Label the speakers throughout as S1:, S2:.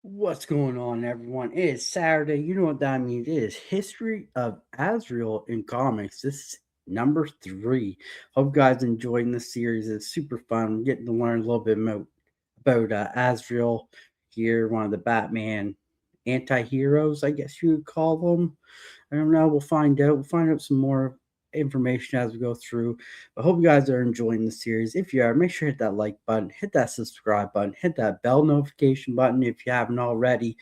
S1: What's going on, everyone? It is Saturday. You know what that means. It is History of Azrael in Comics. This is number 3. Hope you guys enjoying this series. It's super fun. We're getting to learn a little bit about Azrael here, one of the Batman anti-heroes, I guess you would call them. I don't know. We'll find out. We'll find out some more information as we go through. I hope you guys are enjoying the series. If you are, make sure to hit that like button, hit that subscribe button, hit that bell notification button if you haven't already.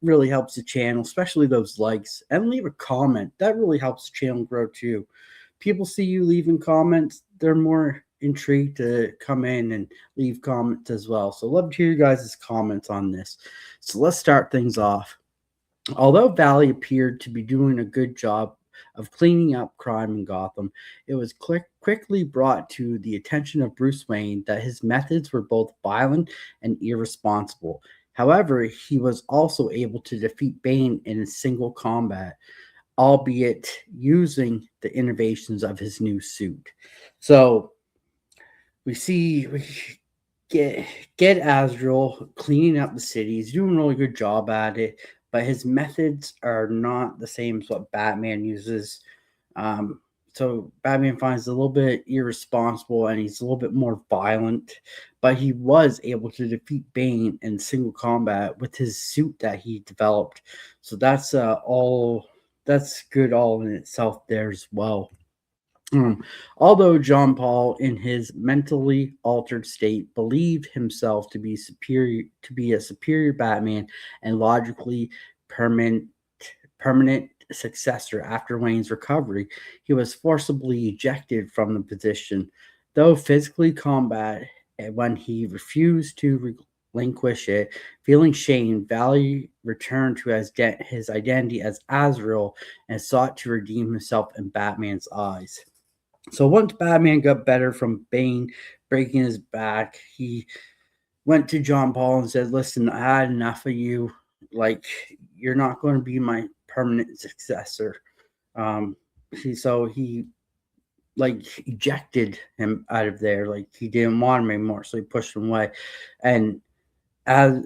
S1: Really helps the channel, especially those likes, and leave a comment. That really helps the channel grow too. People see you leaving comments, they're more intrigued to come in and leave comments as well. So love to hear you guys' comments on this. So let's start things off. Although Valley appeared to be doing a good job of cleaning up crime in Gotham, it was quickly brought to the attention of Bruce Wayne that his methods were both violent and irresponsible. However, he was also able to defeat Bane in a single combat, albeit using the innovations of his new suit. So we get Azrael cleaning up the city. He's doing a really good job at it, but his methods are not the same as what Batman uses. So Batman finds it a little bit irresponsible and he's a little bit more violent, but he was able to defeat Bane in single combat with his suit that he developed. So that's good all in itself there as well. Although John Paul, in his mentally altered state, believed himself to be a superior Batman and logically permanent permanent successor after Wayne's recovery, he was forcibly ejected from the position. Though physically combat, when he refused to relinquish it, feeling shame, Valley returned to his identity as Azrael and sought to redeem himself in Batman's eyes. So once Batman got better from Bane breaking his back, he went to John Paul and said, "Listen, I had enough of you. Like, you're not going to be my permanent successor." Um, he like ejected him out of there. Like he didn't want him anymore, so he pushed him away. And as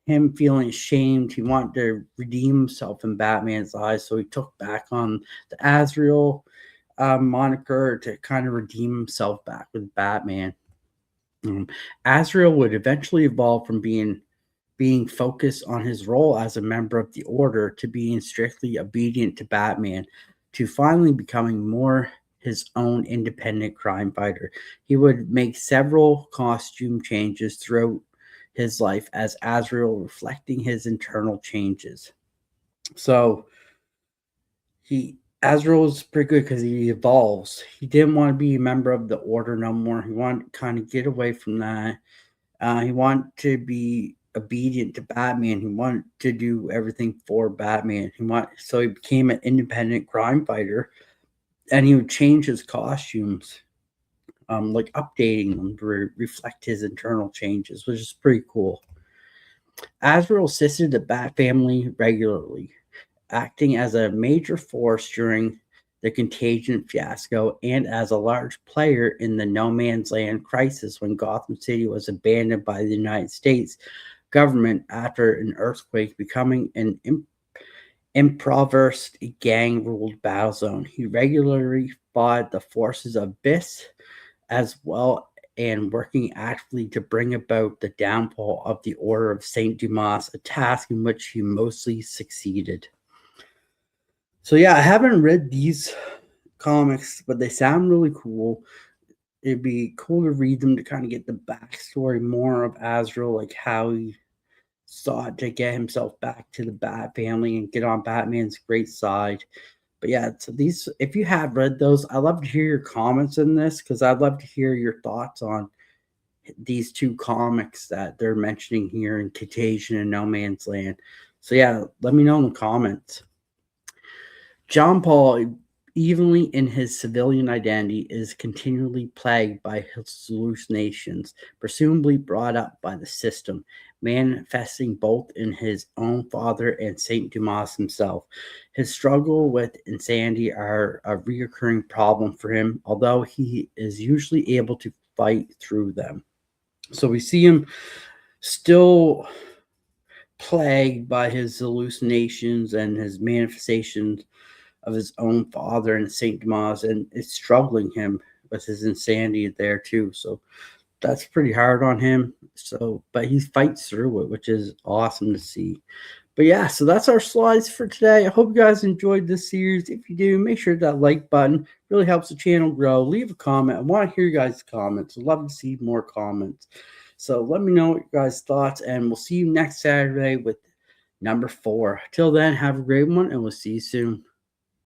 S1: him feeling ashamed, he wanted to redeem himself in Batman's eyes, so he took back on the Azrael moniker to kind of redeem himself back with Batman. Um, Azrael would eventually evolve from being focused on his role as a member of the Order to being strictly obedient to Batman, to finally becoming more his own independent crime fighter. He would make several costume changes throughout his life as Azrael, reflecting his internal changes. So he Azrael's pretty good because he evolves. He didn't want to be a member of the Order no more. He wanted to kind of get away from that. He wanted to be obedient to Batman. He wanted to do everything for Batman. So he became an independent crime fighter, and he would change his costumes, like updating them to reflect his internal changes, which is pretty cool. Azrael assisted the Bat family regularly, acting as a major force during the Contagion fiasco and as a large player in the No Man's Land crisis when Gotham City was abandoned by the United States government after an earthquake, becoming an impoverished gang-ruled battle zone. He regularly fought the forces of BIS as well and working actively to bring about the downfall of the Order of St. Dumas, a task in which he mostly succeeded. So yeah, I haven't read these comics, but they sound really cool. It'd be cool to read them to kind of get the backstory more of Azrael, like how he sought to get himself back to the Bat family and get on Batman's great side. But yeah, so these, if you have read those, I'd love to hear your comments in this because I'd love to hear your thoughts on these two comics that they're mentioning here in Contagion and No Man's Land. So yeah, let me know in the comments. John Paul, evenly in his civilian identity, is continually plagued by hallucinations, presumably brought up by the system, manifesting both in his own father and Saint Dumas himself. His struggle with insanity are a recurring problem for him, although he is usually able to fight through them. So we see him still plagued by his hallucinations and his manifestations of his own father and Saint Dumas, and it's troubling him with his insanity there too. So that's pretty hard on him. So, but he fights through it, which is awesome to see. But yeah, so that's our slides for today. I hope you guys enjoyed this series. If you do, make sure that like button really helps the channel grow. Leave a comment. I want to hear you guys' comments. I'd love to see more comments. So let me know what you guys' thoughts, and we'll see you next Saturday with number 4. Till then, have a great one, and we'll see you soon.